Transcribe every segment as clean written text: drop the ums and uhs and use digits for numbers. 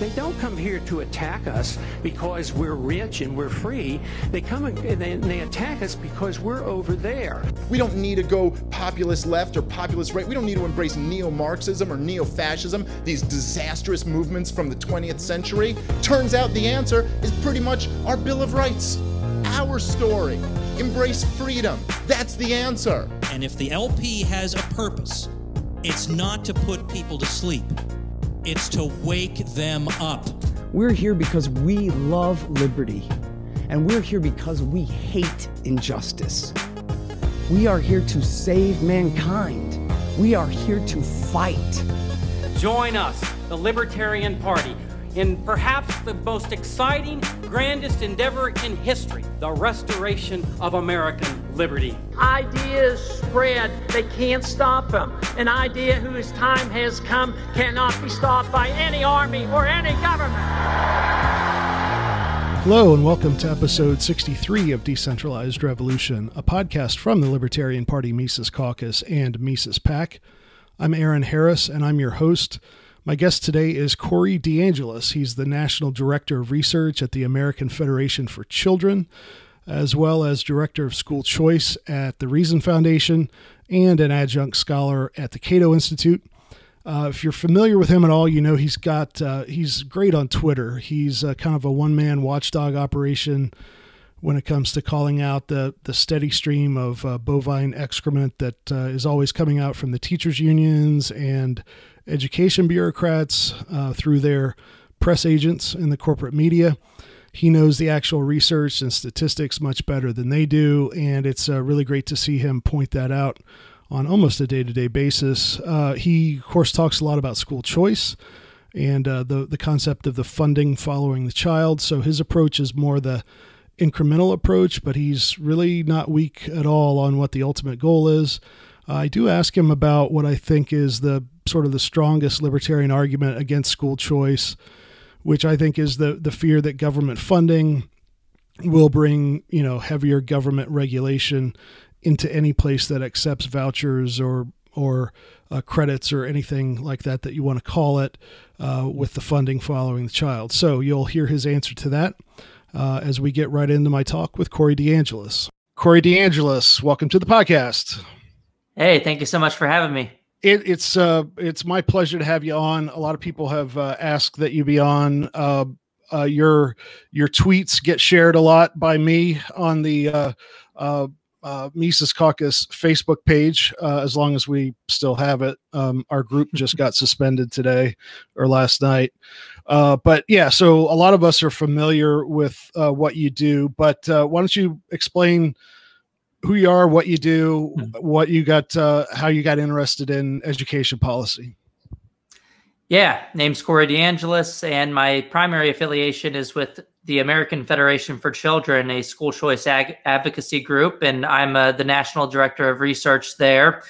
They don't come here to attack us because we're rich and we're free. They come and they attack us because we're over there. We don't need to go populist left or populist right. We don't need to embrace neo-Marxism or neo-fascism, these disastrous movements from the 20th century. Turns out the answer is pretty much our Bill of Rights, our story. Embrace freedom. That's the answer. And if the LP has a purpose, it's not to put people to sleep. It's to wake them up. We're here because we love liberty, and we're here because we hate injustice. We are here to save mankind. We are here to fight. Join us, the Libertarian Party, in perhaps the most exciting, grandest endeavor in history, the restoration of American liberty. Ideas spread, they can't stop them. An idea whose time has come cannot be stopped by any army or any government. Hello and welcome to episode 63 of Decentralized Revolution, a podcast from the Libertarian Party Mises Caucus and Mises PAC. I'm Aaron Harris and I'm your host. My guest today is Corey DeAngelis. He's the National Director of Research at the American Federation for Children, as well as Director of School Choice at the Reason Foundation and an adjunct scholar at the Cato Institute. If you're familiar with him at all, you know he's great on Twitter. He's kind of a one-man watchdog operation when it comes to calling out the steady stream of bovine excrement that is always coming out from the teachers' unions and education bureaucrats through their press agents in the corporate media. He knows the actual research and statistics much better than they do, and it's really great to see him point that out on almost a day-to-day basis. He, of course, talks a lot about school choice and the concept of the funding following the child. So his approach is more the incremental approach, but he's really not weak at all on what the ultimate goal is. I do ask him about what I think is the sort of the strongest libertarian argument against school choice, which I think is the fear that government funding will bring, heavier government regulation into any place that accepts vouchers or credits or anything like that you want to call it, with the funding following the child. So you'll hear his answer to that as we get right into my talk with Corey DeAngelis. Corey DeAngelis, welcome to the podcast. Hey, thank you so much for having me. It's my pleasure to have you on. A lot of people have asked that you be on. Your tweets get shared a lot by me on the Mises Caucus Facebook page, as long as we still have it. Our group just got suspended today or last night. But yeah, so a lot of us are familiar with what you do, but why don't you explain who you are, what you do, what you got, how you got interested in education policy? Yeah, name's Corey DeAngelis, and my primary affiliation is with the American Federation for Children, a school choice advocacy group, and I'm the National Director of Research there.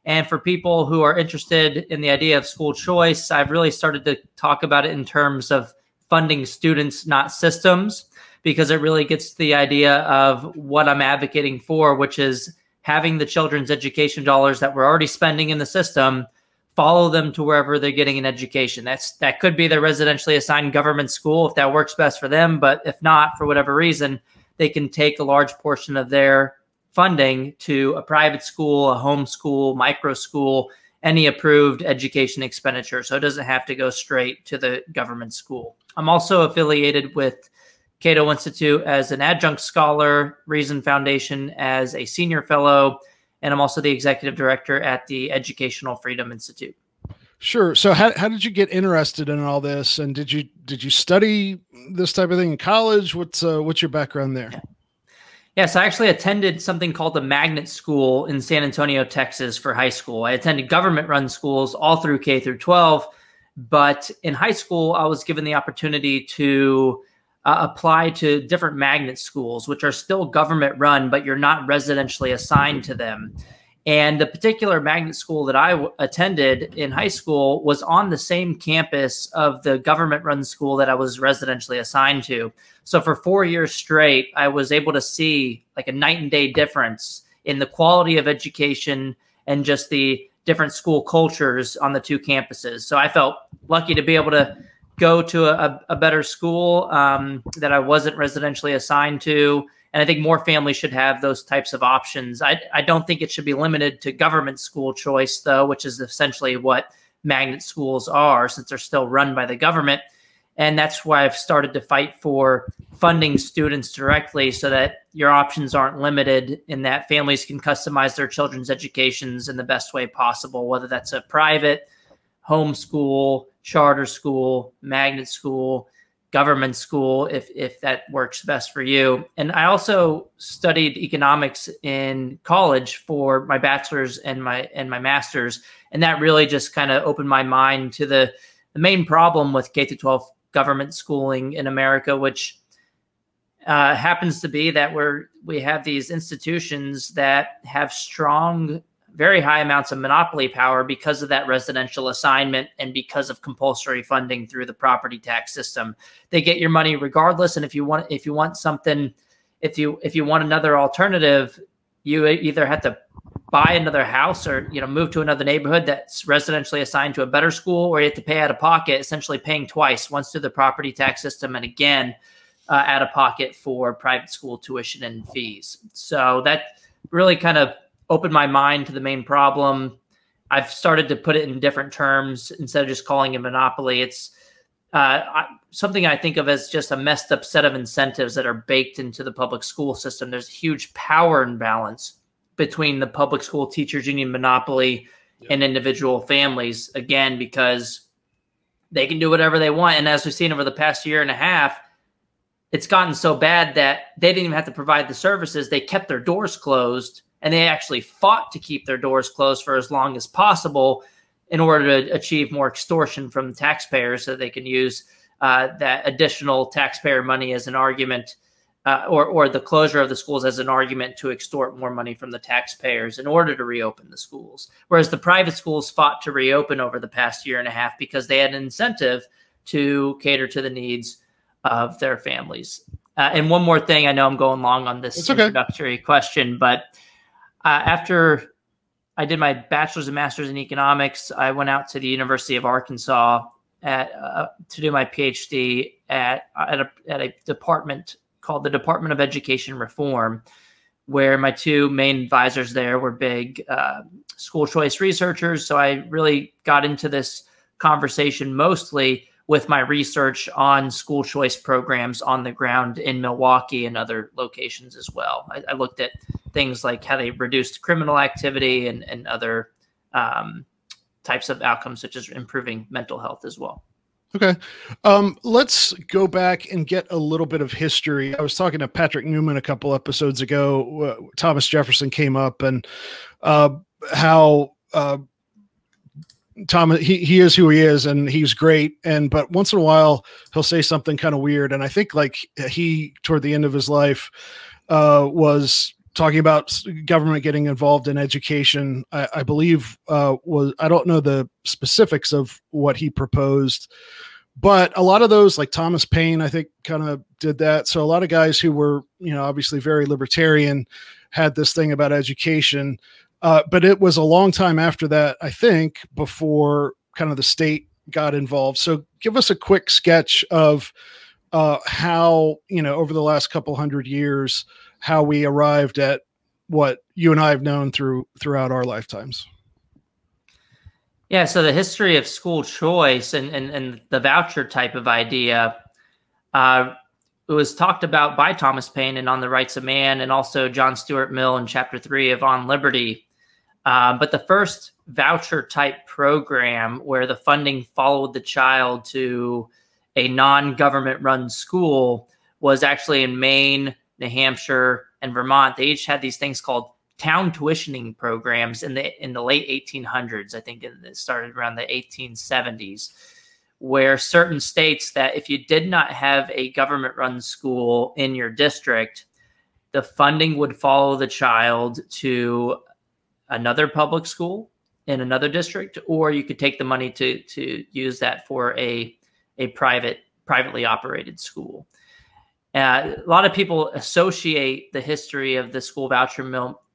And for people who are interested in the idea of school choice, I've really started to talk about it in terms of funding students, not systems, because it really gets to the idea of what I'm advocating for, which is having the children's education dollars that we're already spending in the system follow them to wherever they're getting an education. That could be their residentially assigned government school if that works best for them. But if not, for whatever reason, they can take a large portion of their funding to a private school, a homeschool, micro school, any approved education expenditure. So it doesn't have to go straight to the government school. I'm also affiliated with Cato Institute as an adjunct scholar, Reason Foundation as a senior fellow, and I'm also the executive director at the Educational Freedom Institute. Sure. So how did you get interested in all this? And did you study this type of thing in college? What's your background there? Yes, I actually attended something called the Magnet School in San Antonio, Texas for high school. I attended government-run schools all through K through 12, but in high school, I was given the opportunity to apply to different magnet schools, which are still government run, but you're not residentially assigned to them. And the particular magnet school that I attended in high school was on the same campus of the government run school that I was residentially assigned to. So for 4 years straight, I was able to see like a night and day difference in the quality of education and just the different school cultures on the two campuses. So I felt lucky to be able to go to a better school that I wasn't residentially assigned to. And I think more families should have those types of options. I don't think it should be limited to government school choice, though, which is essentially what magnet schools are, since they're still run by the government. And that's why I've started to fight for funding students directly so that your options aren't limited, and that families can customize their children's educations in the best way possible, whether that's a private, homeschool, charter school, magnet school, government school, if that works best for you. And I also studied economics in college for my bachelor's and my master's, and that really just kind of opened my mind to the main problem with K-12 government schooling in America, which happens to be that we have these institutions that have strong, very high amounts of monopoly power because of that residential assignment and because of compulsory funding through the property tax system. They get your money regardless. And if you want something, if you want another alternative, you either have to buy another house or, move to another neighborhood that's residentially assigned to a better school, or you have to pay out of pocket, essentially paying twice, once through the property tax system and again out of pocket for private school tuition and fees. So that really kind of opened my mind to the main problem. I've started to put it in different terms instead of just calling it monopoly. It's something I think of as just a messed up set of incentives that are baked into the public school system. There's a huge power imbalance between the public school teachers union monopoly and individual families, again, because they can do whatever they want. And as we've seen over the past year and a half, it's gotten so bad that they didn't even have to provide the services. They kept their doors closed, and they actually fought to keep their doors closed for as long as possible in order to achieve more extortion from the taxpayers so they can use that additional taxpayer money as an argument or the closure of the schools as an argument to extort more money from the taxpayers in order to reopen the schools. Whereas the private schools fought to reopen over the past year and a half because they had an incentive to cater to the needs of their families. And one more thing, I know I'm going long on this introductory question, but after I did my bachelor's and master's in economics, I went out to the University of Arkansas to do my PhD at a department called the Department of Education Reform, where my two main advisors there were big school choice researchers. So I really got into this conversation mostly with my research on school choice programs on the ground in Milwaukee and other locations as well. I looked at things like how they reduced criminal activity and other types of outcomes, such as improving mental health as well. Okay. Let's go back and get a little bit of history. I was talking to Patrick Newman a couple episodes ago. Thomas Jefferson came up, and how Thomas, he is who he is, and he's great. But once in a while he'll say something kind of weird. And I think like he, toward the end of his life, was talking about government getting involved in education. I believe I don't know the specifics of what he proposed, but a lot of those, like Thomas Paine, I think kind of did that. So a lot of guys who were, obviously very libertarian had this thing about education. But it was a long time after that, I think, before kind of the state got involved. So give us a quick sketch of how, over the last couple hundred years, how we arrived at what you and I have known throughout our lifetimes. Yeah, so the history of school choice and the voucher type of idea, it was talked about by Thomas Paine and On the Rights of Man, and also John Stuart Mill in Chapter 3 of On Liberty. But the first voucher type program where the funding followed the child to a non-government run school was actually in Maine, New Hampshire, and Vermont. They each had these things called town tuitioning programs in the late 1800s. I think it started around the 1870s, where certain states that if you did not have a government run school in your district, the funding would follow the child to another public school in another district, or you could take the money to use that for a privately operated school. A lot of people associate the history of the school voucher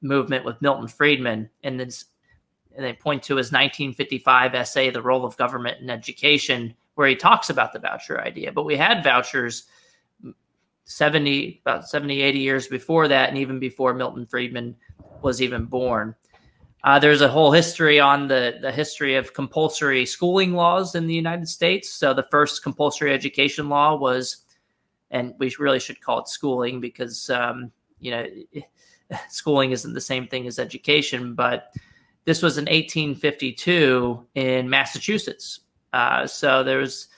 movement with Milton Friedman, and they point to his 1955 essay, The Role of Government in Education, where he talks about the voucher idea. But we had vouchers about 70, 80 years before that, and even before Milton Friedman was even born. There's a whole history on the history of compulsory schooling laws in the United States. So the first compulsory education law was, and we really should call it schooling because, schooling isn't the same thing as education, but this was in 1852 in Massachusetts. So there's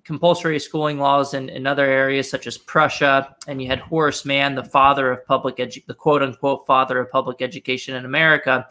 compulsory schooling laws in other areas such as Prussia, and you had Horace Mann, the father of the quote unquote father of public education in America,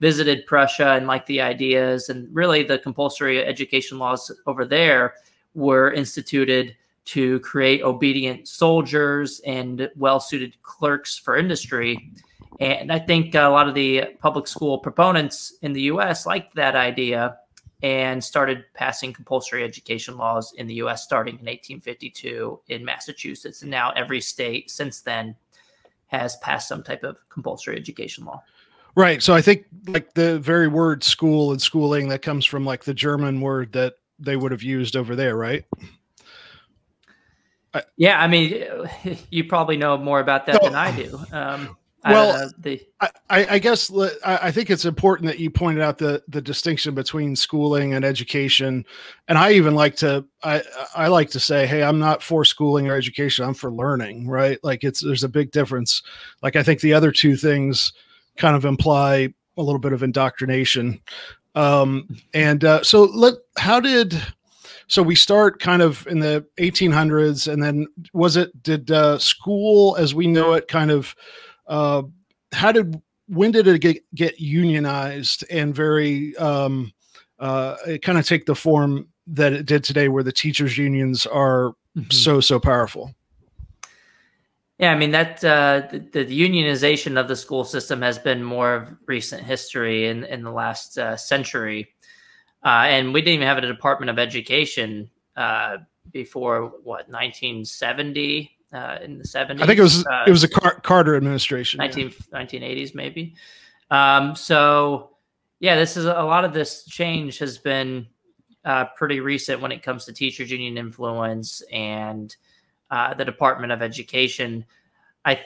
visited Prussia and liked the ideas. And really the compulsory education laws over there were instituted to create obedient soldiers and well-suited clerks for industry. And I think a lot of the public school proponents in the U.S. liked that idea and started passing compulsory education laws in the U.S. starting in 1852 in Massachusetts. And now every state since then has passed some type of compulsory education law. Right. So I think like the very word school and schooling, that comes from like the German word that they would have used over there, right? Yeah. I mean, you probably know more about that than I do. I guess I think it's important that you pointed out the distinction between schooling and education. And I even like to, I like to say, hey, I'm not for schooling or education. I'm for learning, right? Like there's a big difference. Like I think the other two things kind of imply a little bit of indoctrination. So we start kind of in the 1800s, and then did school as we know it kind of, when did it get unionized and very, it kind of take the form that it did today, where the teachers unions are so powerful? Yeah. I mean, that, the unionization of the school system has been more of recent history in the last century. And we didn't even have a Department of Education, before 1970, in the 70s. I think it was a Carter administration, 1980s maybe. So yeah, a lot of this change has been pretty recent when it comes to teachers union influence and the Department of Education. I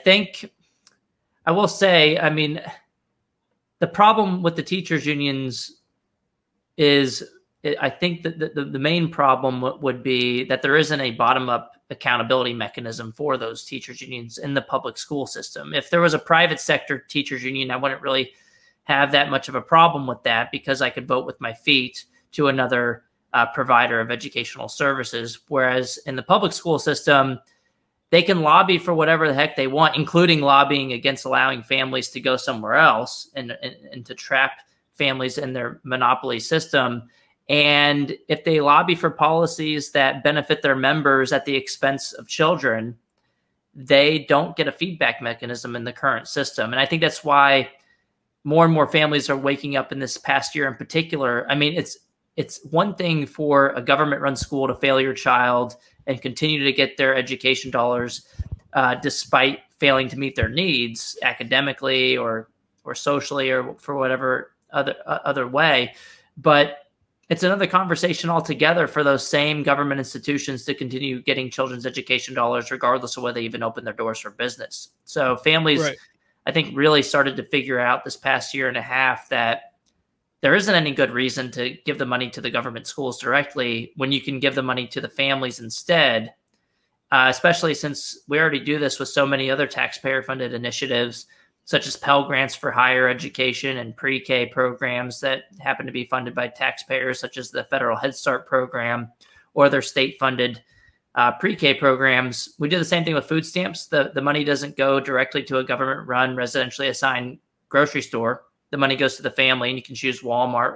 will say, I mean, the problem with the teachers unions is, I think that the main problem would be that there isn't a bottom-up accountability mechanism for those teachers unions in the public school system. If there was a private sector teachers union, I wouldn't really have that much of a problem with that, because I could vote with my feet to another provider of educational services. Whereas in the public school system, they can lobby for whatever the heck they want, including lobbying against allowing families to go somewhere else and to trap families in their monopoly system. And if they lobby for policies that benefit their members at the expense of children, they don't get a feedback mechanism in the current system. And I think that's why more and more families are waking up in this past year in particular. I mean, it's one thing for a government-run school to fail your child and continue to get their education dollars despite failing to meet their needs academically or socially or for whatever other way. But it's another conversation altogether for those same government institutions to continue getting children's education dollars, regardless of whether they even open their doors for business. So families, right, I think, really started to figure out this past year and a half that there isn't any good reason to give the money to the government schools directly when you can give the money to the families instead, especially since we already do this with so many other taxpayer-funded initiatives, such as Pell Grants for higher education and pre-K programs that happen to be funded by taxpayers, such as the federal Head Start program or their state-funded pre-K programs. We do the same thing with food stamps. The money doesn't go directly to a government-run, residentially assigned grocery store. The money goes to the family, and you can choose Walmart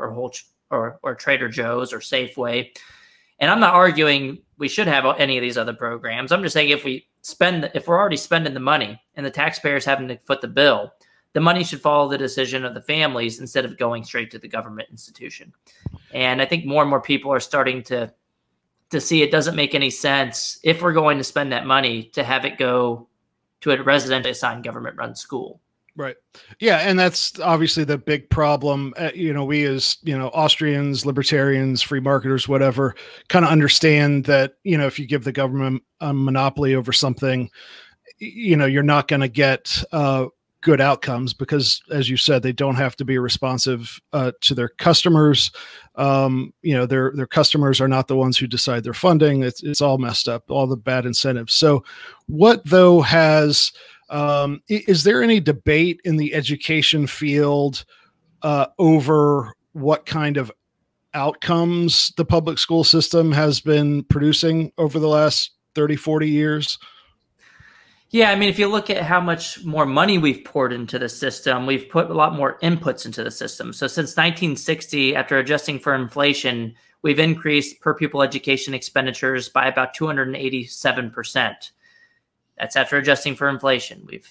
or Trader Joe's or Safeway. And I'm not arguing we should have any of these other programs. I'm just saying if we're already spending the money and the taxpayers having to foot the bill, the money should follow the decision of the families instead of going straight to the government institution. And I think more and more people are starting to see it doesn't make any sense, if we're going to spend that money, to have it go to a residentially assigned government-run school. Right. Yeah. And that's obviously the big problem. We as, Austrians, libertarians, free marketers, whatever, kind of understand that, if you give the government a monopoly over something, you're not going to get good outcomes because, as you said, they don't have to be responsive to their customers. Their customers are not the ones who decide their funding. It's all messed up, all the bad incentives. So what, though, is there any debate in the education field over what kind of outcomes the public school system has been producing over the last 30, 40 years? Yeah, I mean, if you look at how much more money we've poured into the system, we've put a lot more inputs into the system. So since 1960, after adjusting for inflation, we've increased per pupil education expenditures by about 287%. That's after adjusting for inflation. We've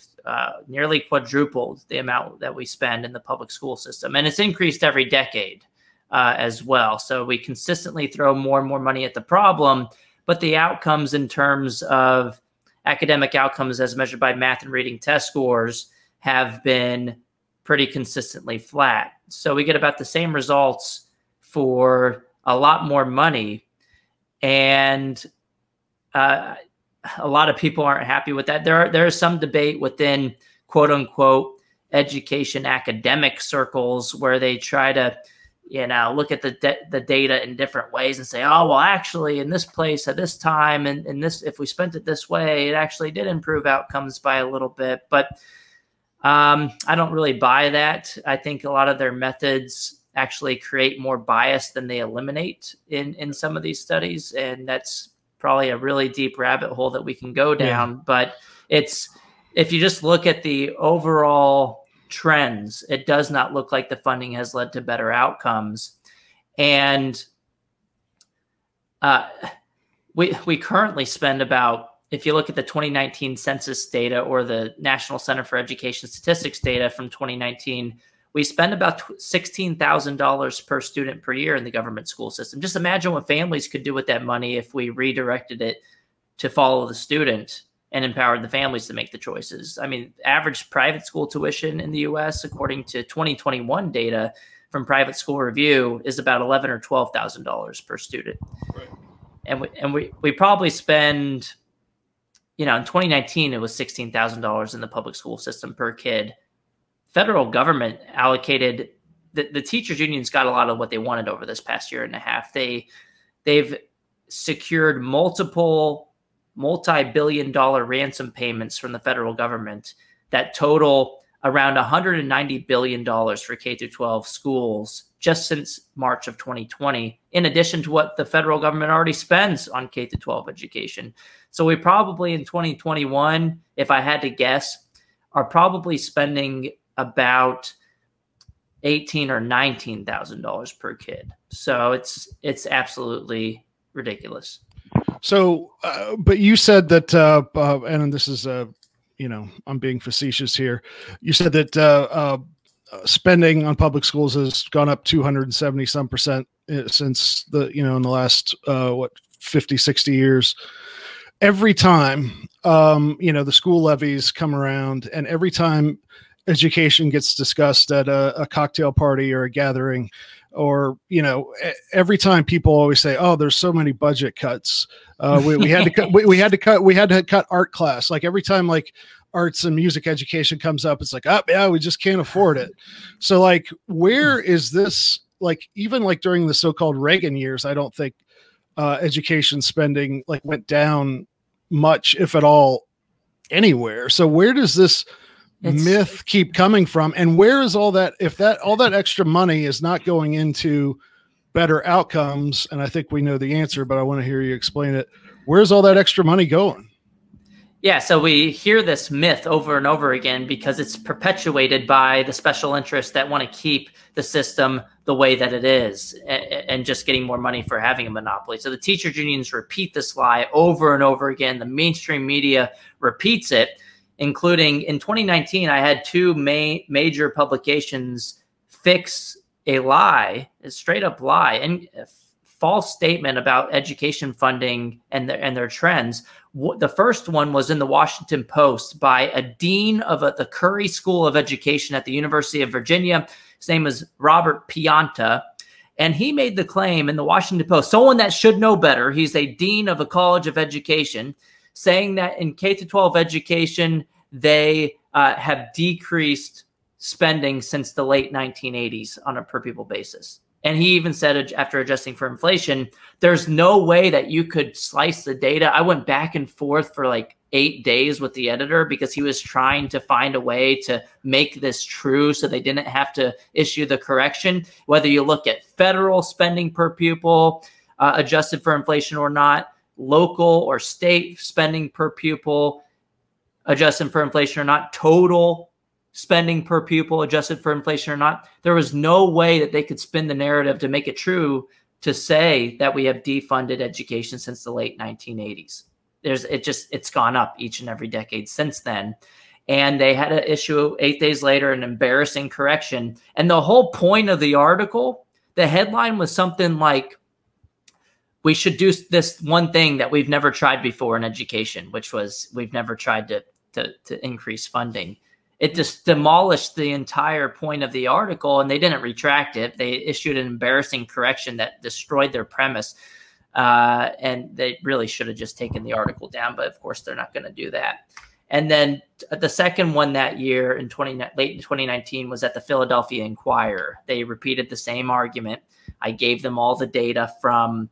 nearly quadrupled the amount that we spend in the public school system. And it's increased every decade as well. So we consistently throw more and more money at the problem, but the outcomes in terms of academic outcomes as measured by math and reading test scores have been pretty consistently flat. So we get about the same results for a lot more money. And a lot of people aren't happy with that. There is some debate within quote unquote education academic circles where they try to, look at the data in different ways and say, oh, well, actually in this place at this time and this, if we spent it this way, it actually did improve outcomes by a little bit. But I don't really buy that. I think a lot of their methods actually create more bias than they eliminate in some of these studies. And that's probably a really deep rabbit hole that we can go down. Yeah. But if you just look at the overall trends, it does not look like the funding has led to better outcomes. And we currently spend about, if you look at the 2019 census data or the National Center for Education Statistics data from 2019, we spend about $16,000 per student per year in the government school system. Just imagine what families could do with that money if we redirected it to follow the student and empowered the families to make the choices. I mean, average private school tuition in the U.S., according to 2021 data from Private School Review, is about $11,000 or $12,000 per student. Right. And we probably spend, in 2019, it was $16,000 in the public school system per kid. Federal government allocated, the teachers unions got a lot of what they wanted over this past year and a half. They've secured multi-billion-dollar ransom payments from the federal government that total around $190 billion for K-12 schools just since March of 2020, in addition to what the federal government already spends on K-12 education. So we probably in 2021, if I had to guess, are probably spending about $18,000 or $19,000 per kid. So it's absolutely ridiculous. So, but you said that, and this is, I'm being facetious here. You said that spending on public schools has gone up 270 some percent since in the last, 50, 60 years. Every time, the school levies come around, and every time education gets discussed at a cocktail party or a gathering, or, every time people always say, oh, there's so many budget cuts. We had to cut art class. Like every time arts and music education comes up, it's like, oh yeah, we just can't afford it. So where is this, even during the so-called Reagan years, I don't think education spending went down much, if at all, anywhere. So where does this myth keep coming from, and where is all that, if all that extra money is not going into better outcomes? And I think we know the answer, but I want to hear you explain it. Where's all that extra money going? Yeah, so we hear this myth over and over again because it's perpetuated by the special interests that want to keep the system the way that it is and just getting more money for having a monopoly. So the teachers unions repeat this lie over and over again. The mainstream media repeats it, including in 2019, I had two major publications fix a lie, a straight up lie, and false statement about education funding and their trends. The first one was in the Washington Post by a dean of the Curry School of Education at the University of Virginia. His name is Robert Pianta. And he made the claim in the Washington Post, someone that should know better. He's a dean of a college of education, saying that in K-12 education, they have decreased spending since the late 1980s on a per pupil basis. And he even said, after adjusting for inflation, there's no way that you could slice the data. I went back and forth for like 8 days with the editor because he was trying to find a way to make this true so they didn't have to issue the correction. Whether you look at federal spending per pupil, adjusted for inflation or not, local or state spending per pupil, adjusted for inflation or not, total spending per pupil adjusted for inflation or not, there was no way that they could spin the narrative to make it true to say that we have defunded education since the late 1980s. It's gone up each and every decade since then. And they had to issue 8 days later an embarrassing correction. And the whole point of the article, the headline was something like, we should do this one thing that we've never tried before in education, which was we've never tried to increase funding. It just demolished the entire point of the article, and they didn't retract it. They issued an embarrassing correction that destroyed their premise. And they really should have just taken the article down, but of course they're not going to do that. And then the second one that year in late 2019 was at the Philadelphia Inquirer. They repeated the same argument. I gave them all the data from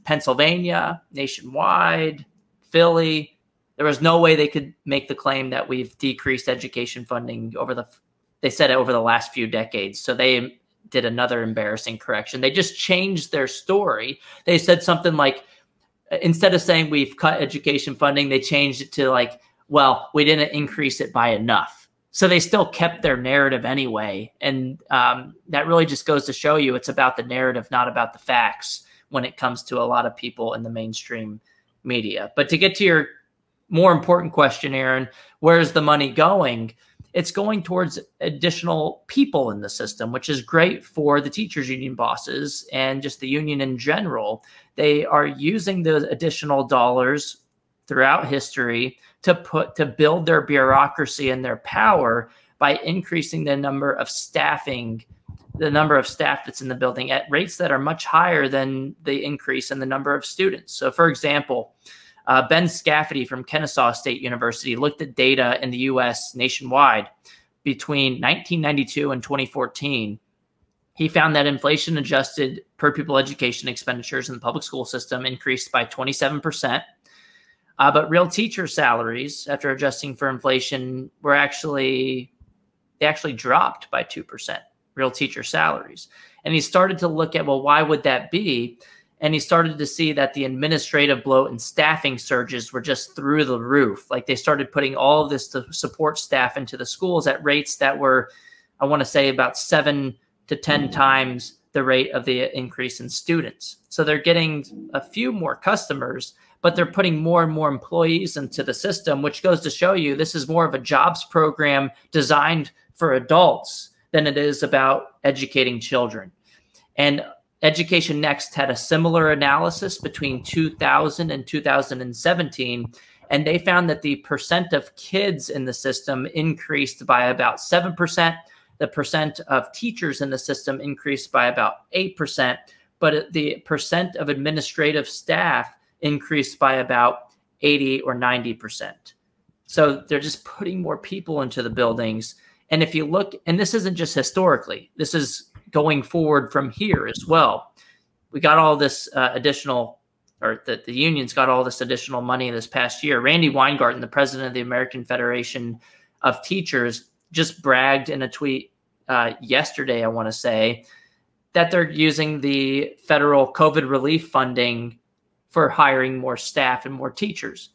Pennsylvania, nationwide, Philly. There was no way they could make the claim that we've decreased education funding over the last few decades. So they did another embarrassing correction. They just changed their story. They said something like, instead of saying we've cut education funding, they changed it to like, well, we didn't increase it by enough. So they still kept their narrative anyway. And that really just goes to show you it's about the narrative, not about the facts when it comes to a lot of people in the mainstream media. But to get to your more important question, Aaron, where's the money going? It's going towards additional people in the system, which is great for the teachers union bosses and just the union in general. They are using the additional dollars throughout history to build their bureaucracy and their power by increasing the number of staff that's in the building at rates that are much higher than the increase in the number of students. So for example, Ben Scafferty from Kennesaw State University looked at data in the U.S. nationwide between 1992 and 2014. He found that inflation-adjusted per pupil education expenditures in the public school system increased by 27%, but real teacher salaries, after adjusting for inflation, they actually dropped by 2%. Real teacher salaries, and he started to look at, well, why would that be? And he started to see that the administrative bloat and staffing surges were just through the roof. Like they started putting all of this support staff into the schools at rates that were, I want to say, about 7 to 10 times the rate of the increase in students. So they're getting a few more customers, but they're putting more and more employees into the system, which goes to show you this is more of a jobs program designed for adults than it is about educating children. And Education Next had a similar analysis between 2000 and 2017, and they found that the percent of kids in the system increased by about 7%. The percent of teachers in the system increased by about 8%, but the percent of administrative staff increased by about 80 or 90%. So they're just putting more people into the buildings. And if you look, and this isn't just historically, this is going forward from here as well. We got all this additional, or the unions got all this additional money this past year. Randy Weingarten, the president of the American Federation of Teachers, just bragged in a tweet yesterday, I want to say, that they're using the federal COVID relief funding for hiring more staff and more teachers.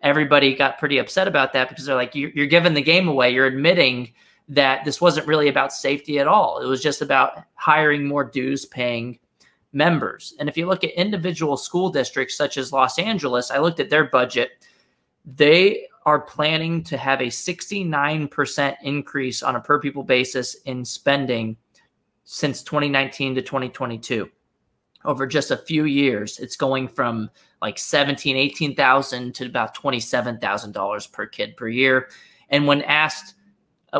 Everybody got pretty upset about that because they're like, you're giving the game away. You're admitting that this wasn't really about safety at all. It was just about hiring more dues paying members. And if you look at individual school districts such as Los Angeles, I looked at their budget. They are planning to have a 69% increase on a per pupil basis in spending since 2019 to 2022. over just a few years, it's going from like $17,000, $18,000 to about $27,000 per kid per year. And when asked,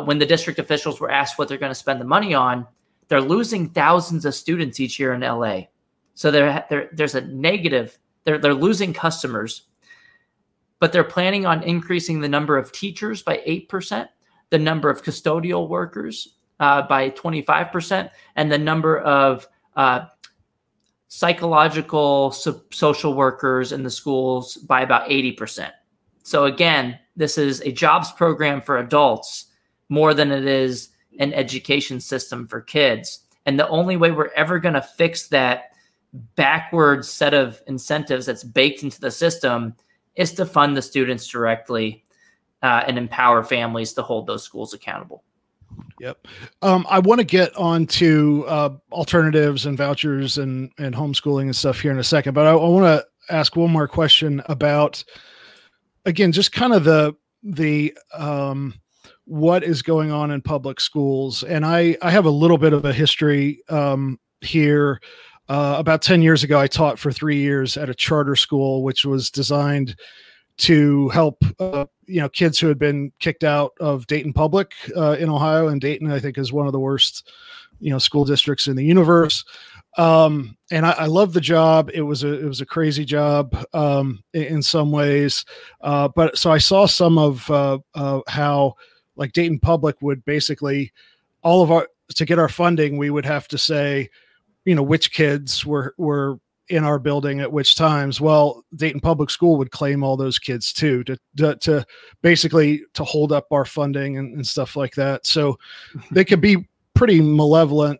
when the district officials were asked what they're going to spend the money on, they're losing thousands of students each year in LA. So there's a negative, they're losing customers, but they're planning on increasing the number of teachers by 8%, the number of custodial workers by 25%, and the number of psychological social workers in the schools by about 80%. So again, this is a jobs program for adults more than it is an education system for kids. And the only way we're ever going to fix that backwards set of incentives that's baked into the system is to fund the students directly and empower families to hold those schools accountable. Yep. I want to get on to alternatives and vouchers and homeschooling and stuff here in a second, but I want to ask one more question about, again, just kind of the what is going on in public schools. And I have a little bit of a history here. About 10 years ago, I taught for 3 years at a charter school, which was designed to help kids who had been kicked out of Dayton Public in Ohio. And Dayton, I think, is one of the worst school districts in the universe. And I love the job. It was a crazy job in some ways. But so I saw some of how, like, Dayton Public would basically, to get our funding, we would have to say, which kids were in our building at which times. Well, Dayton Public School would claim all those kids too, to basically to hold up our funding and stuff like that. So they could be pretty malevolent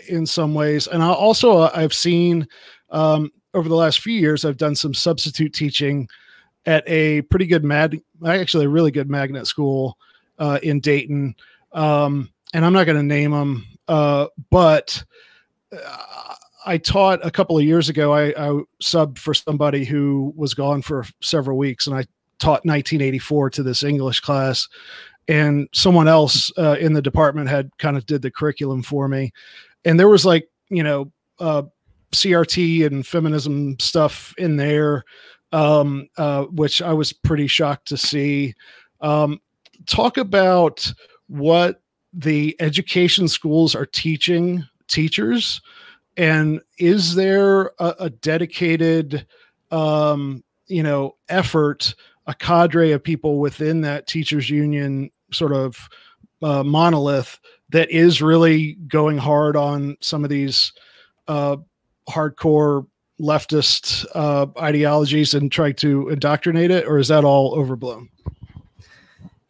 in some ways. And I've seen over the last few years, I've done some substitute teaching at a pretty good actually a really good magnet school in Dayton. And I'm not going to name them, but I taught a couple of years ago. I subbed for somebody who was gone for several weeks, and I taught 1984 to this English class, and someone else in the department had kind of did the curriculum for me. And there was CRT and feminism stuff in there, which I was pretty shocked to see. Talk about what the education schools are teaching teachers, and is there a dedicated effort, a cadre of people within that teachers union sort of monolith that is really going hard on some of these hardcore leftist ideologies and try to indoctrinate it, or is that all overblown?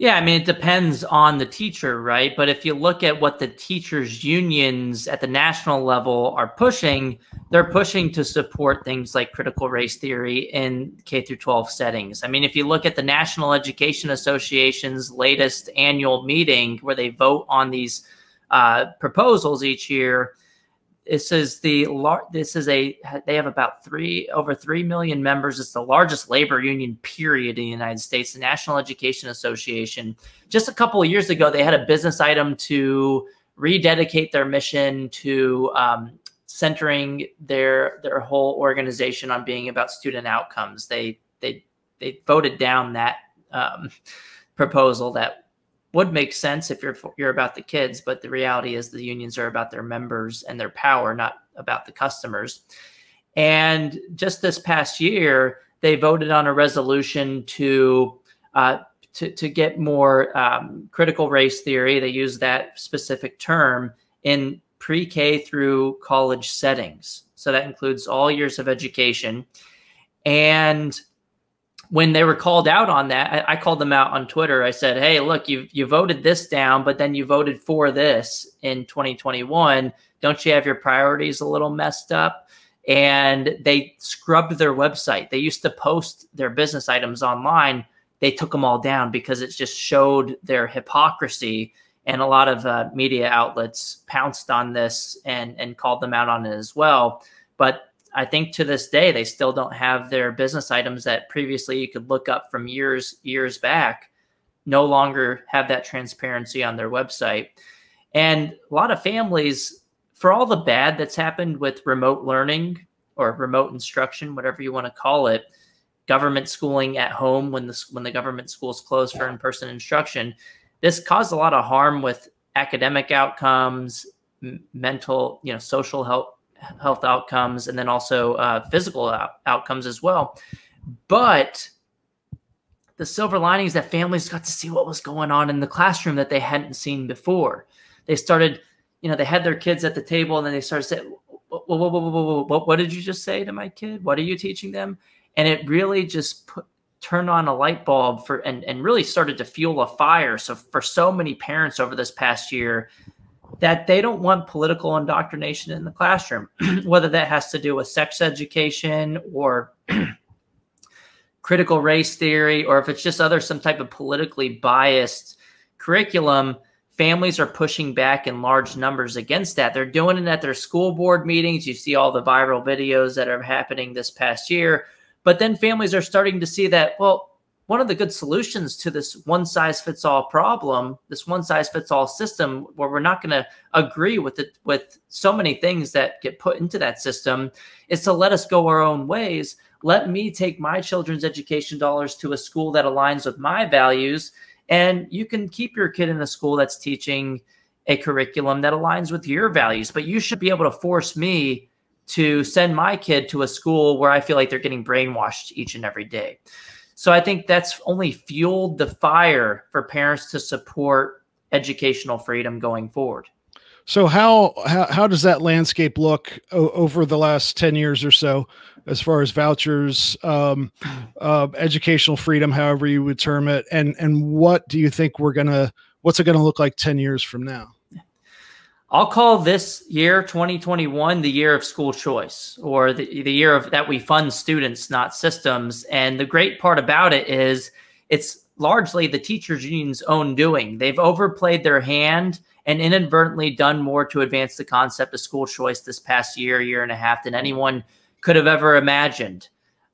Yeah, I mean, it depends on the teacher, right? But if you look at what the teachers' unions at the national level are pushing, they're pushing to support things like critical race theory in K through 12 settings. I mean, if you look at the National Education Association's latest annual meeting where they vote on these proposals each year, they have about over 3 million members. It's the largest labor union period in the United States, the National Education Association. Just a couple of years ago, they had a business item to rededicate their mission to centering their whole organization on being about student outcomes. They voted down that proposal that would make sense if you're about the kids, but the reality is the unions are about their members and their power, not about the customers. And just this past year, they voted on a resolution to get more critical race theory. They use that specific term in pre-K through college settings. So that includes all years of education. And when they were called out on that, I called them out on Twitter. I said, hey, look, you voted this down, but then you voted for this in 2021. Don't you have your priorities a little messed up? And they scrubbed their website. They used to post their business items online. They took them all down because it just showed their hypocrisy. And a lot of media outlets pounced on this and called them out on it as well. But I think to this day, they still don't have their business items that previously you could look up from years back, no longer have that transparency on their website. And a lot of families for all the bad that's happened with remote learning or remote instruction, whatever you want to call it, government schooling at home when the government schools closed for in-person instruction, this caused a lot of harm with academic outcomes, mental, social health outcomes, and then also physical outcomes as well. But the silver lining is that families got to see what was going on in the classroom that they hadn't seen before. They started, they had their kids at the table, and then they started saying, what did you just say to my kid? What are you teaching them? And it really just turned on a light bulb and really started to fuel a fire. So for so many parents over this past year, that they don't want political indoctrination in the classroom, whether that has to do with sex education or critical race theory, or if it's just some type of politically biased curriculum. Families are pushing back in large numbers against that. They're doing it at their school board meetings. You see all the viral videos that are happening this past year. But then families are starting to see that, well, one of the good solutions to this one-size-fits-all problem, this one-size-fits-all system, where we're not going to agree with so many things that get put into that system, is to let us go our own ways. Let me take my children's education dollars to a school that aligns with my values, and you can keep your kid in a school that's teaching a curriculum that aligns with your values. But you should be able to force me to send my kid to a school where I feel like they're getting brainwashed each and every day. So I think that's only fueled the fire for parents to support educational freedom going forward. So how does that landscape look over the last 10 years or so, as far as vouchers, educational freedom, however you would term it, and what do you think what's it gonna look like 10 years from now? I'll call this year 2021 the year of school choice, or the year of that we fund students, not systems. And the great part about it is it's largely the teachers union's own doing. They've overplayed their hand and inadvertently done more to advance the concept of school choice this past year and a half than anyone could have ever imagined.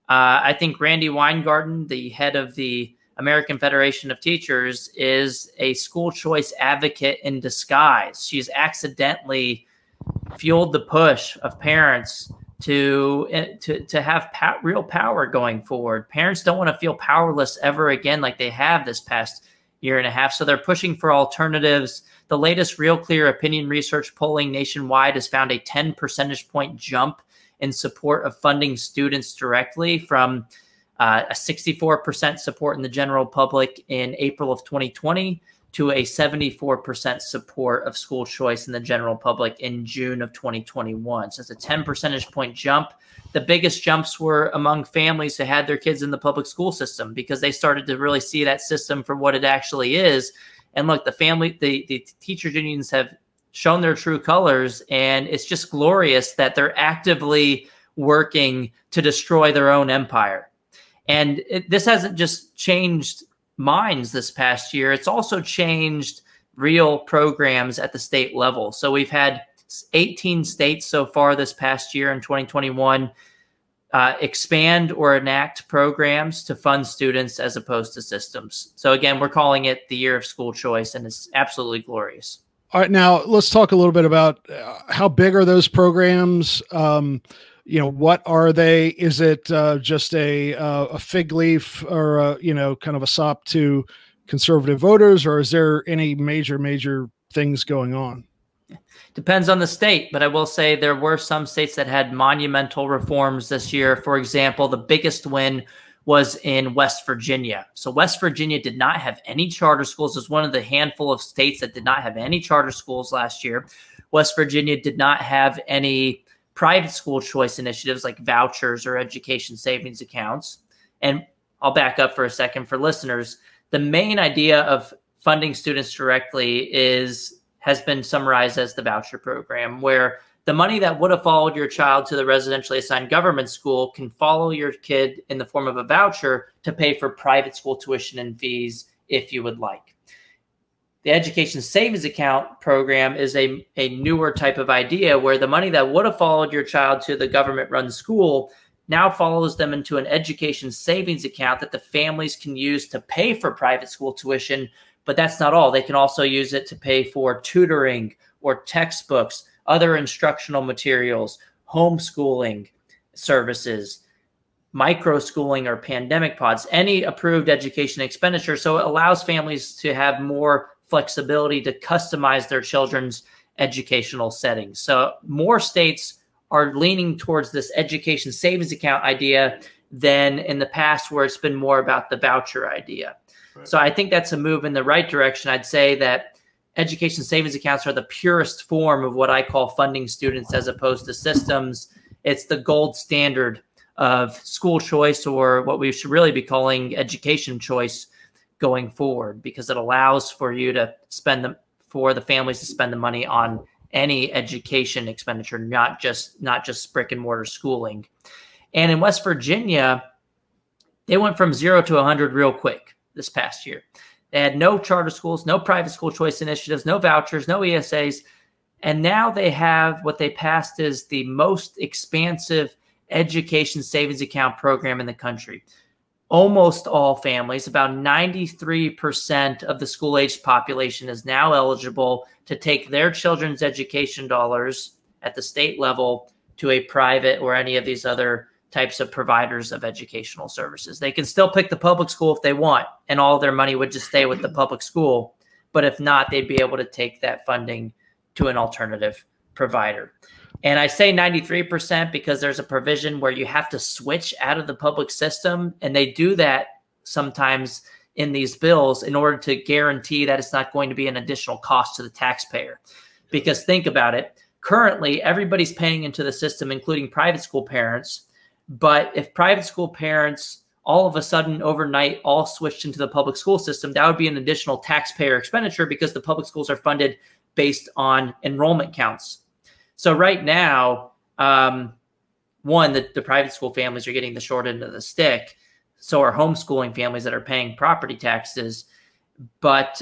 I think Randi Weingarten, the head of the American Federation of Teachers, is a school choice advocate in disguise. She's accidentally fueled the push of parents to have real power going forward. Parents don't want to feel powerless ever again like they have this past year and a half. So they're pushing for alternatives. The latest Real Clear opinion research polling nationwide has found a 10 percentage point jump in support of funding students directly, from a 64% support in the general public in April of 2020 to a 74% support of school choice in the general public in June of 2021. So it's a 10 percentage point jump. The biggest jumps were among families who had their kids in the public school system, because they started to really see that system for what it actually is. And look, the teachers unions have shown their true colors, and it's just glorious that they're actively working to destroy their own empire. And this hasn't just changed minds this past year. It's also changed real programs at the state level. So we've had 18 states so far this past year in 2021 expand or enact programs to fund students as opposed to systems. So again, we're calling it the year of school choice, and it's absolutely glorious. All right, now let's talk a little bit about how big are those programs? What are they? Is it just a fig leaf, or kind of a sop to conservative voters, or is there any major things going on? Depends on the state, but I will say there were some states that had monumental reforms this year. For example, the biggest win was in West Virginia. So West Virginia did not have any charter schools. It was one of the handful of states that did not have any charter schools last year. West Virginia did not have any private school choice initiatives like vouchers or education savings accounts. And I'll back up for a second for listeners. The main idea of funding students directly has been summarized as the voucher program, where the money that would have followed your child to the residentially assigned government school can follow your kid in the form of a voucher to pay for private school tuition and fees if you would like. The education savings account program is a newer type of idea, where the money that would have followed your child to the government-run school now follows them into an education savings account that the families can use to pay for private school tuition. But that's not all. They can also use it to pay for tutoring or textbooks other instructional materials, homeschooling services, microschooling or pandemic pods, any approved education expenditure. So it allows families to have more flexibility to customize their children's educational settings. So more states are leaning towards this education savings account idea than in the past, where it's been more about the voucher idea. Right. So I think that's a move in the right direction. I'd say that education savings accounts are the purest form of what I call funding students as opposed to systems. It's the gold standard of school choice, or what we should really be calling education choice going forward, because it allows for you to spend for the families to spend the money on any education expenditure, not just brick and mortar schooling. And in West Virginia, they went from 0 to 100 real quick this past year. They had no charter schools, no private school choice initiatives, no vouchers, no ESAs. And now they have what they passed is the most expansive education savings account program in the country. Almost all families, about 93% of the school-aged population, is now eligible to take their children's education dollars at the state level to a private or any of these other types of providers of educational services. They can still pick the public school if they want, and all their money would just stay with the public school. But if not, they'd be able to take that funding to an alternative provider. And I say 93% because there's a provision where you have to switch out of the public system. And they do that sometimes in these bills in order to guarantee that it's not going to be an additional cost to the taxpayer. Because think about it. Currently, everybody's paying into the system, including private school parents. But if private school parents all of a sudden overnight all switched into the public school system, that would be an additional taxpayer expenditure because the public schools are funded based on enrollment counts. So right now, the private school families are getting the short end of the stick. So are homeschooling families that are paying property taxes. But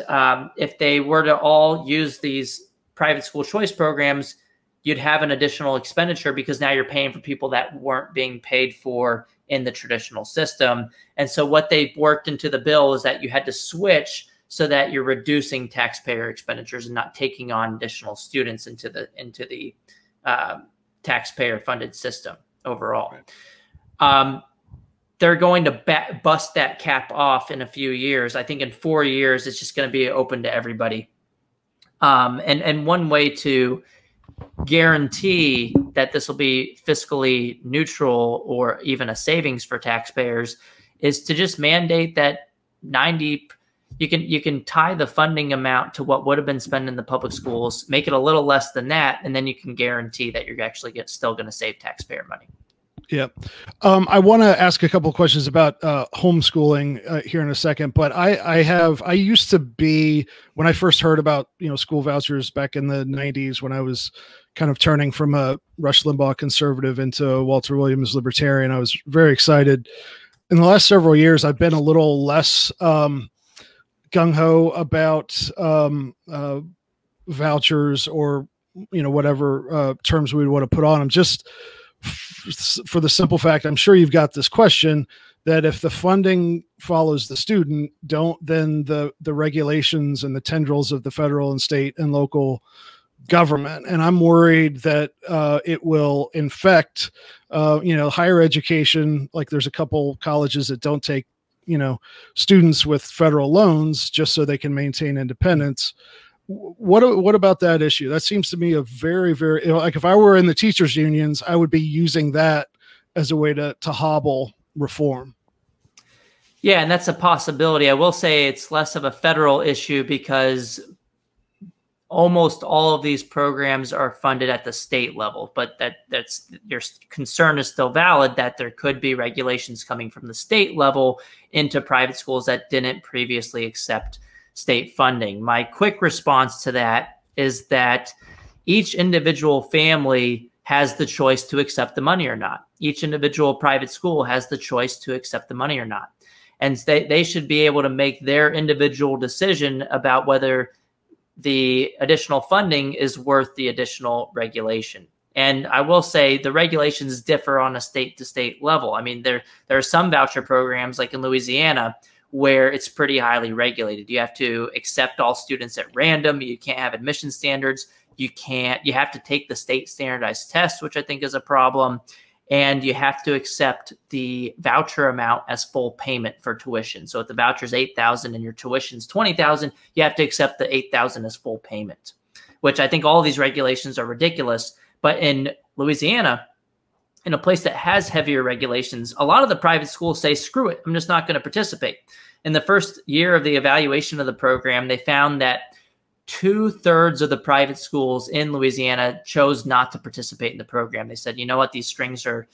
if they were to all use these private school choice programs, you'd have an additional expenditure because now you're paying for people that weren't being paid for in the traditional system. And so what they worked into the bill is that you had to switch so that you're reducing taxpayer expenditures and not taking on additional students into the taxpayer-funded system overall. Right. They're going to bust that cap off in a few years. I think in 4 years, it's just going to be open to everybody. And one way to guarantee that this will be fiscally neutral or even a savings for taxpayers is to just mandate that you can tie the funding amount to what would have been spent in the public schools, make it a little less than that, and then you can guarantee that you're actually still going to save taxpayer money. Yeah. I want to ask a couple of questions about homeschooling here in a second, but I used to be, when I first heard about, school vouchers back in the 90s, when I was kind of turning from a Rush Limbaugh conservative into a Walter Williams libertarian, I was very excited. In the last several years, I've been a little less gung-ho about vouchers or, whatever terms we would want to put on them, just for the simple fact, I'm sure you've got this question, that if the funding follows the student, then the regulations and the tendrils of the federal and state and local government. And I'm worried that it will infect, higher education. Like there's a couple colleges that don't take, students with federal loans just so they can maintain independence. What about that issue? That seems to me a very, very, like if I were in the teachers unions, I would be using that as a way to hobble reform. Yeah, and that's a possibility. I will say it's less of a federal issue because almost all of these programs are funded at the state level, but that's your concern is still valid that there could be regulations coming from the state level into private schools that didn't previously accept state funding. My quick response to that is that each individual family has the choice to accept the money or not. Each individual private school has the choice to accept the money or not. And they should be able to make their individual decision about whether the additional funding is worth the additional regulation. And I will say the regulations differ on a state-to-state level. I mean, there are some voucher programs like in Louisiana where it's pretty highly regulated. You have to accept all students at random. You can't have admission standards. you have to take the state standardized test, which I think is a problem. And you have to accept the voucher amount as full payment for tuition. So if the voucher is $8,000 and your tuition is $20,000, you have to accept the $8,000 as full payment, which I think all of these regulations are ridiculous. But in Louisiana, in a place that has heavier regulations, a lot of the private schools say, screw it, I'm just not going to participate. In the first year of the evaluation of the program, they found that 2/3 of the private schools in Louisiana chose not to participate in the program. They said, you know what, these strings are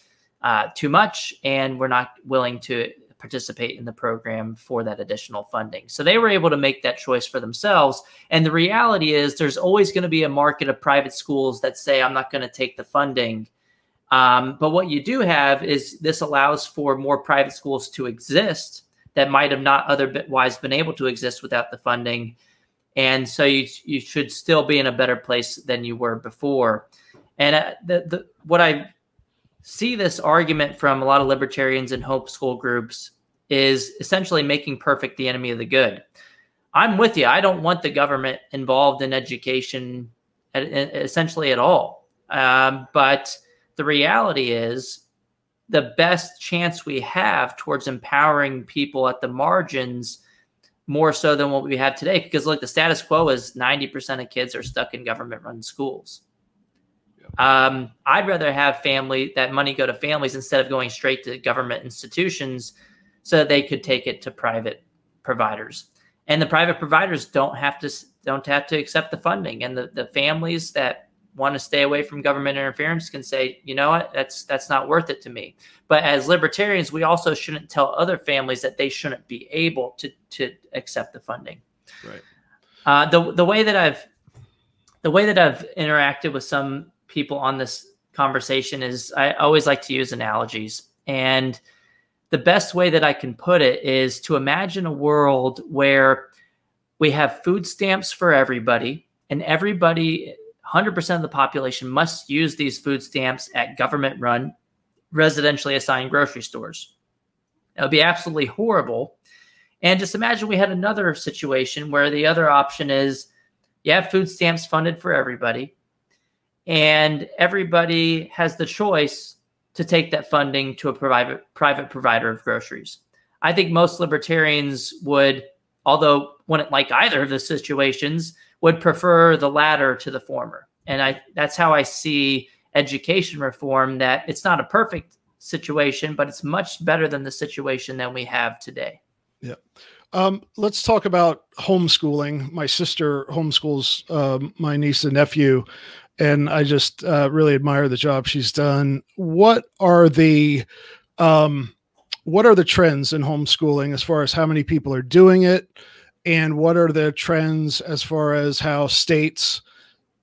too much, and we're not willing to participate in the program for that additional funding. So they were able to make that choice for themselves. And the reality is there's always going to be a market of private schools that say, I'm not going to take the funding. But what you do have is this allows for more private schools to exist that might have not otherwise been able to exist without the funding. And so you should still be in a better place than you were before. And what I see this argument from a lot of libertarians and homeschool groups is essentially making perfect the enemy of the good. I'm with you. I don't want the government involved in education essentially at all. But the reality is the best chance we have towards empowering people at the margins more so than what we have today, because look, the status quo is 90% of kids are stuck in government-run schools. I'd rather have that money go to families instead of going straight to government institutions so that they could take it to private providers. And the private providers don't have to accept the funding. And the families that want to stay away from government interference can say, you know what, that's not worth it to me. But as libertarians, we also shouldn't tell other families that they shouldn't be able to accept the funding. Right. The way that I've interacted with some people on this conversation is I always like to use analogies. And the best way that I can put it is to imagine a world where we have food stamps for everybody, and everybody, 100% of the population, must use these food stamps at government-run, residentially assigned grocery stores. That would be absolutely horrible. And just imagine we had another situation where the other option is you have food stamps funded for everybody, and everybody has the choice to take that funding to a private provider of groceries. I think most libertarians would, although wouldn't like either of the situations, would prefer the latter to the former. And that's how I see education reform, that it's not a perfect situation, but it's much better than the situation that we have today. Yeah. Let's talk about homeschooling. My sister homeschools my niece and nephew, and I just really admire the job she's done. What are the trends in homeschooling as far as how many people are doing it? And what are the trends as far as how states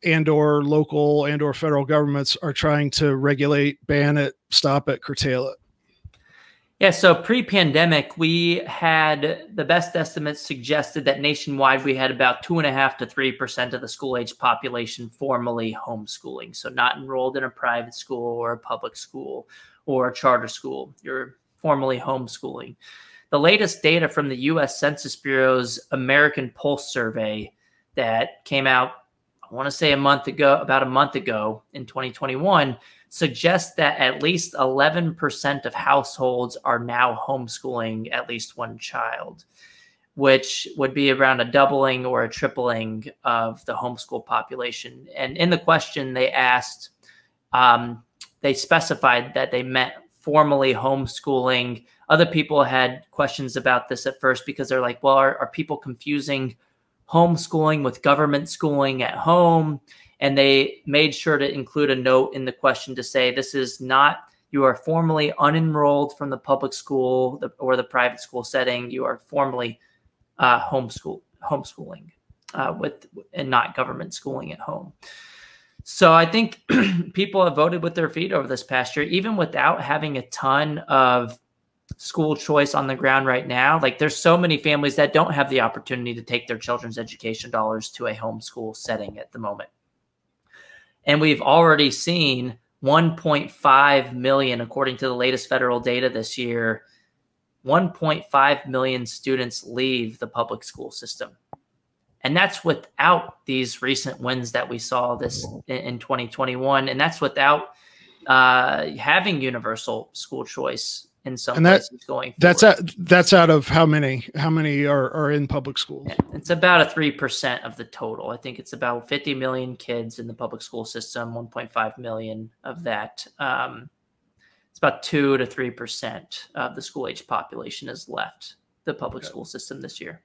and or local and or federal governments are trying to regulate, ban it, stop it, curtail it? Yeah, so pre-pandemic, we had the best estimates suggested that nationwide we had about 2.5% to 3% of the school-age population formally homeschooling. So not enrolled in a private school or a public school or a charter school. You're formally homeschooling. The latest data from the U.S. Census Bureau's American Pulse survey that came out, I want to say about a month ago in 2021, suggests that at least 11% of households are now homeschooling at least one child, which would be around a doubling or a tripling of the homeschool population. And in the question they asked, they specified that they meant formally homeschooling. Other people had questions about this at first because they're like, well, are people confusing homeschooling with government schooling at home? And they made sure to include a note in the question to say, this is not, you are formally unenrolled from the public school or the private school setting. You are formally homeschooling and not government schooling at home. So I think people have voted with their feet over this past year, even without having a ton of school choice on the ground right now. Like, there's so many families that don't have the opportunity to take their children's education dollars to a homeschool setting at the moment. And we've already seen 1.5 million, according to the latest federal data this year, 1.5 million students leave the public school system. And that's without these recent wins that we saw this in 2021. And that's without having universal school choice in some places going forward. That's out of how many are in public schools? Yeah, it's about a 3% of the total. I think it's about 50 million kids in the public school system, 1.5 million of that. It's about 2 to 3% of the school age population has left the public school system this year.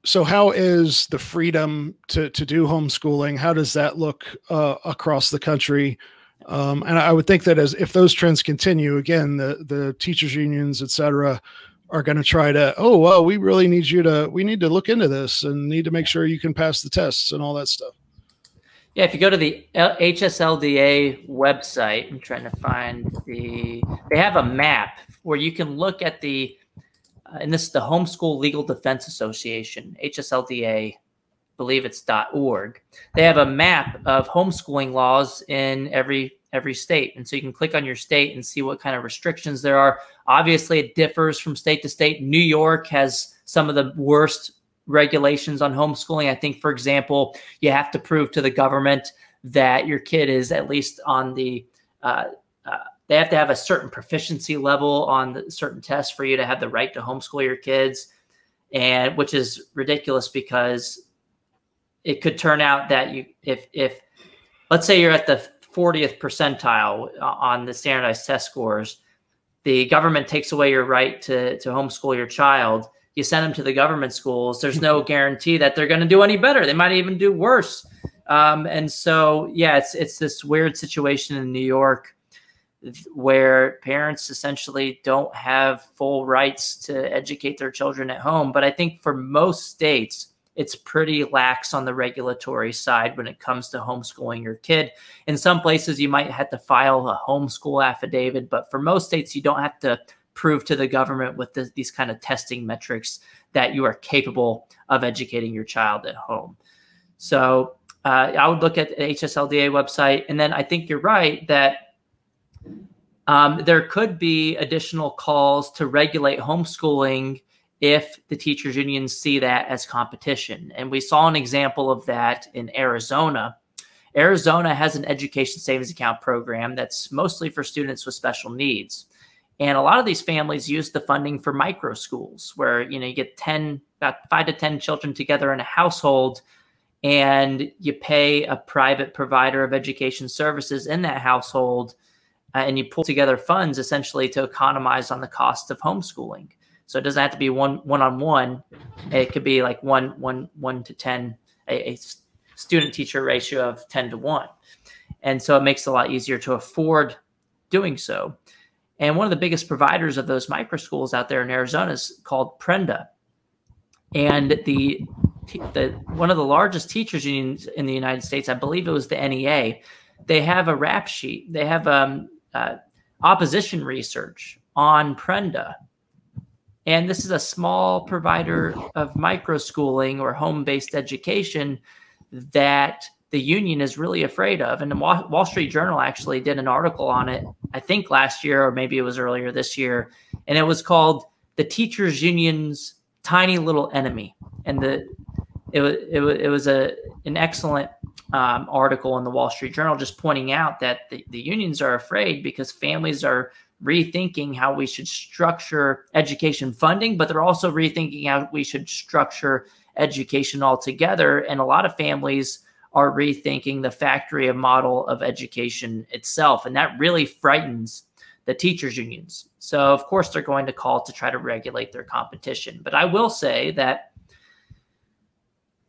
So how is the freedom to do homeschooling? How does that look across the country? And I would think that if those trends continue, again, the teachers unions, et cetera, are going to try to, oh, well, we really need we need to look into this and need to make sure you can pass the tests and all that stuff. Yeah, if you go to the HSLDA website, I'm trying to find they have a map where you can look at and this is the Homeschool Legal Defense Association, HSLDA, believe it's .org. They have a map of homeschooling laws in every state. And so you can click on your state and see what kind of restrictions there are. Obviously, it differs from state to state. New York has some of the worst regulations on homeschooling. I think, for example, you have to prove to the government that your kid is at least on the they have to have a certain proficiency level on certain tests for you to have the right to homeschool your kids, and which is ridiculous because it could turn out that if let's say you're at the 40th percentile on the standardized test scores, the government takes away your right to homeschool your child. You send them to the government schools. There's no guarantee that they're going to do any better. They might even do worse. And so, yeah, it's this weird situation in New York where parents essentially don't have full rights to educate their children at home. But I think for most states, it's pretty lax on the regulatory side when it comes to homeschooling your kid. In some places, you might have to file a homeschool affidavit, but for most states, you don't have to prove to the government with these kind of testing metrics that you are capable of educating your child at home. So I would look at the HSLDA website. And then I think you're right that there could be additional calls to regulate homeschooling if the teachers unions see that as competition. And we saw an example of that in Arizona. Arizona has an education savings account program that's mostly for students with special needs. And a lot of these families use the funding for micro schools where, you get about 5 to 10 children together in a household, and you pay a private provider of education services in that household, and you pull together funds essentially to economize on the cost of homeschooling. So it doesn't have to be one-on-one. It could be like 1 to 10, a student-teacher ratio of 10 to 1. And so it makes it a lot easier to afford doing so. And one of the biggest providers of those micro schools out there in Arizona is called Prenda. And one of the largest teachers unions in the United States, I believe it was the NEA, they have a rap sheet. They have opposition research on Prenda. And this is a small provider of microschooling or home-based education that the union is really afraid of. And the Wall Street Journal actually did an article on it, I think last year, or maybe it was earlier this year. And it was called The Teachers Union's Tiny Little Enemy. And it was an excellent article in the Wall Street Journal just pointing out that the unions are afraid because families are rethinking how we should structure education funding, but they're also rethinking how we should structure education altogether. And a lot of families are rethinking the factory model of education itself. And that really frightens the teachers unions. So of course they're going to call to try to regulate their competition. But I will say that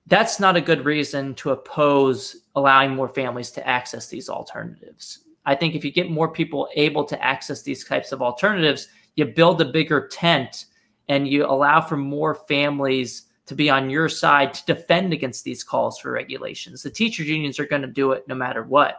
that's not a good reason to oppose allowing more families to access these alternatives. I think if you get more people able to access these types of alternatives, you build a bigger tent and you allow for more families to be on your side to defend against these calls for regulations. The teachers unions are going to do it no matter what.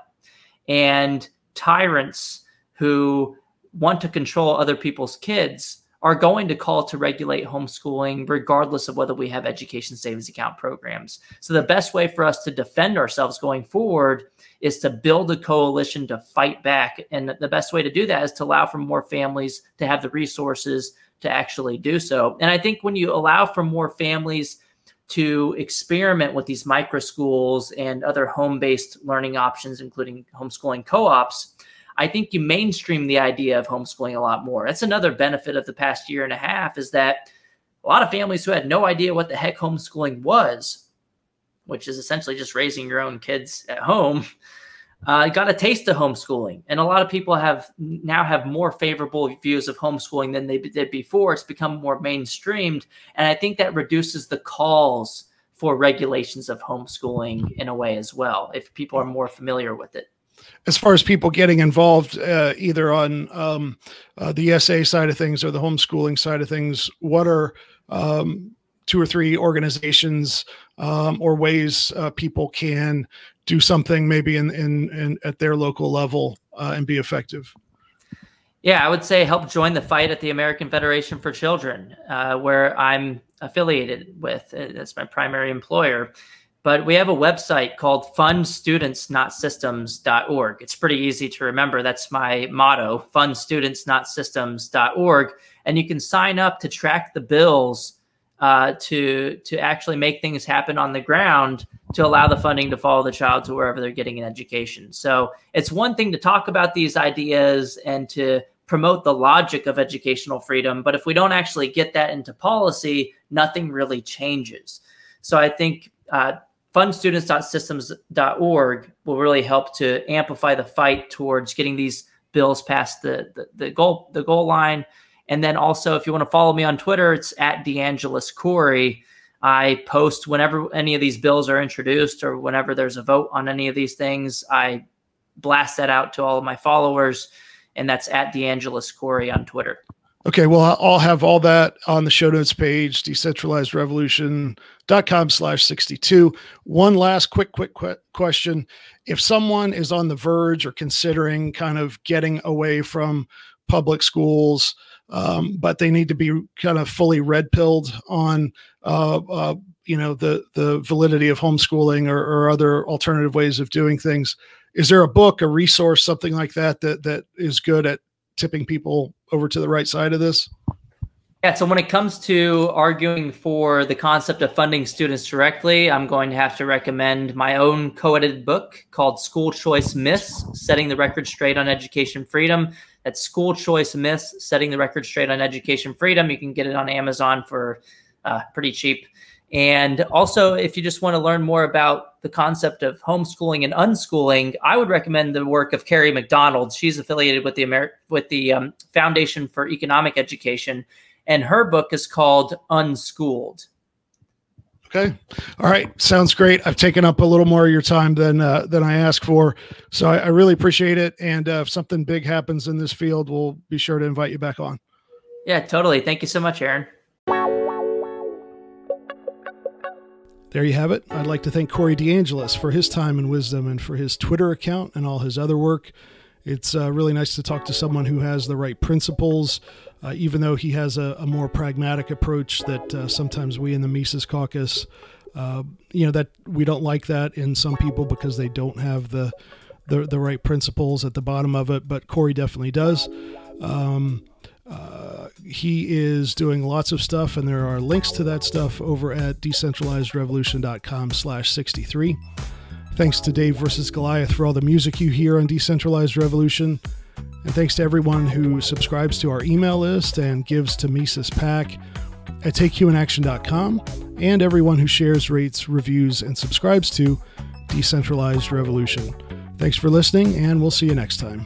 And tyrants who want to control other people's kids are going to call to regulate homeschooling regardless of whether we have education savings account programs. So the best way for us to defend ourselves going forward is to build a coalition to fight back. And the best way to do that is to allow for more families to have the resources to actually do so. And I think when you allow for more families to experiment with these micro schools and other home-based learning options, including homeschooling co-ops, I think you mainstream the idea of homeschooling a lot more. That's another benefit of the past year and a half, is that a lot of families who had no idea what the heck homeschooling was, which is essentially just raising your own kids at home, got a taste of homeschooling. And a lot of people now have more favorable views of homeschooling than they did before. It's become more mainstreamed. And I think that reduces the calls for regulations of homeschooling in a way as well, if people are more familiar with it. As far as people getting involved, either on the SA side of things or the homeschooling side of things, what are 2 or 3 organizations or ways people can do something maybe in at their local level and be effective? Yeah, I would say help join the fight at the American Federation for Children, where I'm affiliated with. That's my primary employer. But we have a website called fundstudentsnotsystems.org. It's pretty easy to remember. That's my motto, fundstudentsnotsystems.org. And you can sign up to track the bills to actually make things happen on the ground to allow the funding to follow the child to wherever they're getting an education. So it's one thing to talk about these ideas and to promote the logic of educational freedom, but if we don't actually get that into policy, nothing really changes. So I think fundstudents.systems.org will really help to amplify the fight towards getting these bills past the goal line. And then also, if you want to follow me on Twitter, it's at DeAngelis Corey. I post whenever any of these bills are introduced or whenever there's a vote on any of these things. I blast that out to all of my followers, and that's at DeAngelis Corey on Twitter. Okay, well, I'll have all that on the show notes page, decentralizedrevolution.com/62. One last quick question. If someone is on the verge or considering kind of getting away from public schools, but they need to be kind of fully red-pilled on, the validity of homeschooling or other alternative ways of doing things, is there a book, a resource, something like that is good at tipping people over to the right side of this? Yeah, so when it comes to arguing for the concept of funding students directly, I'm going to have to recommend my own co-edited book called School Choice Myths, Setting the Record Straight on Education Freedom. That's School Choice Myths, Setting the Record Straight on Education Freedom. You can get it on Amazon for pretty cheap. And also, if you just want to learn more about the concept of homeschooling and unschooling, I would recommend the work of Carrie McDonald. She's affiliated with the Foundation for Economic Education, and her book is called Unschooled. Okay. All right. Sounds great. I've taken up a little more of your time than I asked for. So I really appreciate it. And if something big happens in this field, we'll be sure to invite you back on. Yeah, totally. Thank you so much, Aaron. There you have it. I'd like to thank Corey DeAngelis for his time and wisdom and for his Twitter account and all his other work. It's really nice to talk to someone who has the right principles, even though he has a more pragmatic approach that sometimes we in the Mises caucus, that we don't like that in some people because they don't have the right principles at the bottom of it. But Corey definitely does. He is doing lots of stuff, and there are links to that stuff over at decentralizedrevolution.com/63. Thanks to Dave vs. Goliath for all the music you hear on Decentralized Revolution. And thanks to everyone who subscribes to our email list and gives to Mises PAC at takehumanaction.com, and everyone who shares, rates, reviews, and subscribes to Decentralized Revolution. Thanks for listening, and we'll see you next time.